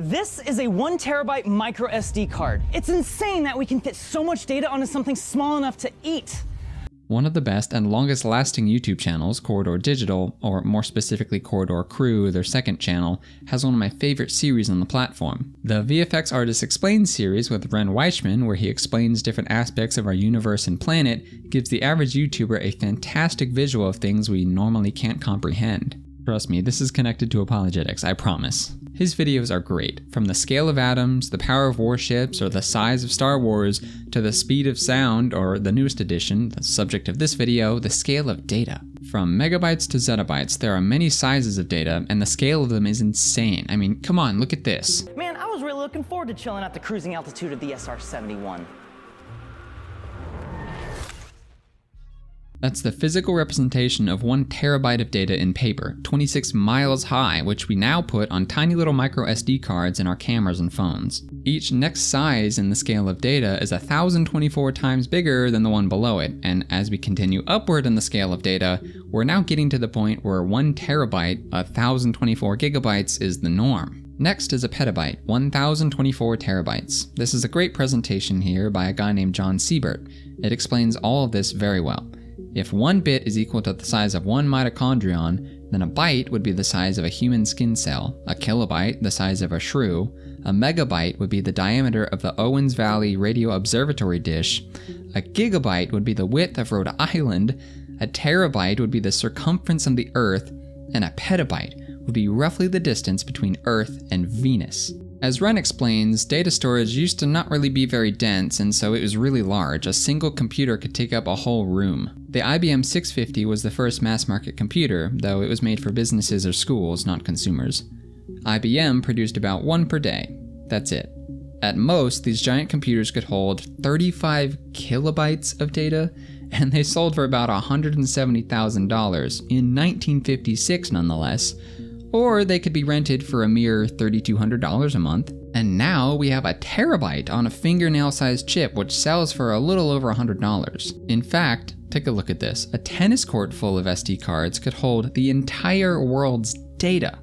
This is a 1 terabyte micro SD card. It's insane that we can fit so much data onto something small enough to eat. One of the best and longest lasting YouTube channels, Corridor Digital, or more specifically Corridor Crew, their second channel, has one of my favorite series on the platform. The VFX Artist Explains series with Ren Weichman, where he explains different aspects of our universe and planet, gives the average YouTuber a fantastic visual of things we normally can't comprehend. Trust me, this is connected to apologetics, I promise. His videos are great, from the scale of atoms, the power of warships, or the size of Star Wars, to the speed of sound, or the newest edition, the subject of this video, the scale of data. From megabytes to zettabytes, there are many sizes of data, and the scale of them is insane. I mean, come on, look at this. Man, I was really looking forward to chilling at the cruising altitude of the SR-71. That's the physical representation of 1 terabyte of data in paper, 26 miles high, which we now put on tiny little micro SD cards in our cameras and phones. Each next size in the scale of data is 1,024 times bigger than the one below it, and as we continue upward in the scale of data, we're now getting to the point where 1 terabyte, 1,024 gigabytes, is the norm. Next is a petabyte, 1,024 terabytes. This is a great presentation here by a guy named John Siebert. It explains all of this very well. If 1 bit is equal to the size of 1 mitochondrion, then a byte would be the size of a human skin cell, a kilobyte the size of a shrew, a megabyte would be the diameter of the Owens Valley Radio Observatory dish, a gigabyte would be the width of Rhode Island, a terabyte would be the circumference of the Earth, and a petabyte would be roughly the distance between Earth and Venus. As Ren explains, data storage used to not really be very dense, and so it was really large. A single computer could take up a whole room. The IBM 650 was the first mass-market computer, though it was made for businesses or schools, not consumers. IBM produced about 1 per day. That's it. At most, these giant computers could hold 35 kilobytes of data, and they sold for about $170,000, in 1956 nonetheless, or they could be rented for a mere $3,200 a month. And now we have a terabyte on a fingernail-sized chip which sells for a little over $100. In fact, take a look at this. A tennis court full of SD cards could hold the entire world's data.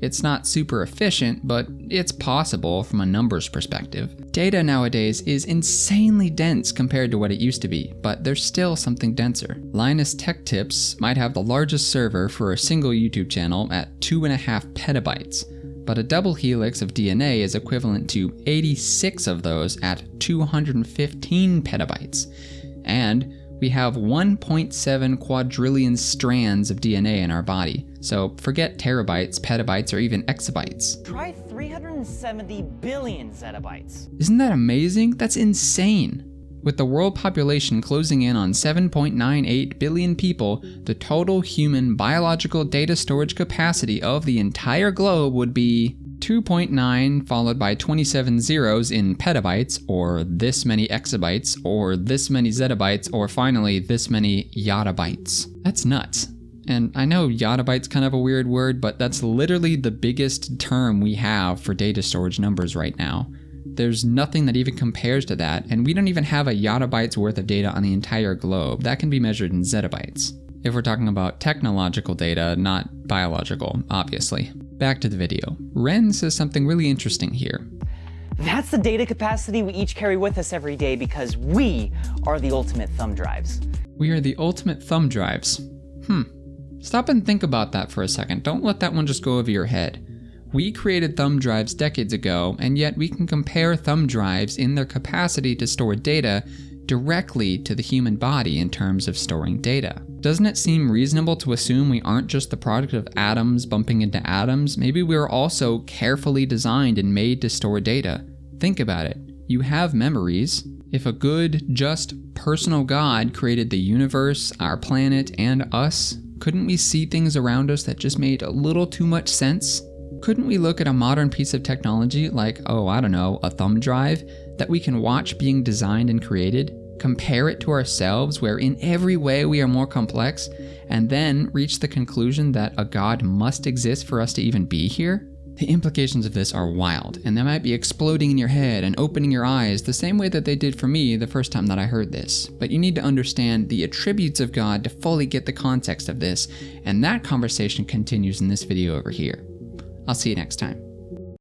It's not super efficient, but it's possible from a numbers perspective. Data nowadays is insanely dense compared to what it used to be, but there's still something denser. Linus Tech Tips might have the largest server for a single YouTube channel at 2.5 petabytes, but a double helix of DNA is equivalent to 86 of those at 215 petabytes. And we have 1.7 quadrillion strands of DNA in our body. So forget terabytes, petabytes, or even exabytes. Try 370 billion zettabytes. Isn't that amazing? That's insane. With the world population closing in on 7.98 billion people, the total human biological data storage capacity of the entire globe would be 2.9 followed by 27 zeros in petabytes, or this many exabytes, or this many zettabytes, or finally this many yottabytes. That's nuts. And I know yottabyte's kind of a weird word, but that's literally the biggest term we have for data storage numbers right now. There's nothing that even compares to that, and we don't even have a yottabyte's worth of data on the entire globe. That can be measured in zettabytes. If we're talking about technological data, not biological, obviously. Back to the video. Ren says something really interesting here. That's the data capacity we each carry with us every day because we are the ultimate thumb drives. We are the ultimate thumb drives. Stop and think about that for a second. Don't let that one just go over your head. We created thumb drives decades ago, and yet we can compare thumb drives in their capacity to store data directly to the human body in terms of storing data. Doesn't it seem reasonable to assume we aren't just the product of atoms bumping into atoms? Maybe we're also carefully designed and made to store data. Think about it. You have memories. If a good, just, personal God created the universe, our planet, and us, couldn't we see things around us that just made a little too much sense? Couldn't we look at a modern piece of technology like, a thumb drive that we can watch being designed and created, compare it to ourselves where in every way we are more complex, and then reach the conclusion that a God must exist for us to even be here? The implications of this are wild, and they might be exploding in your head and opening your eyes the same way that they did for me the first time that I heard this. But you need to understand the attributes of God to fully get the context of this, and that conversation continues in this video over here. I'll see you next time.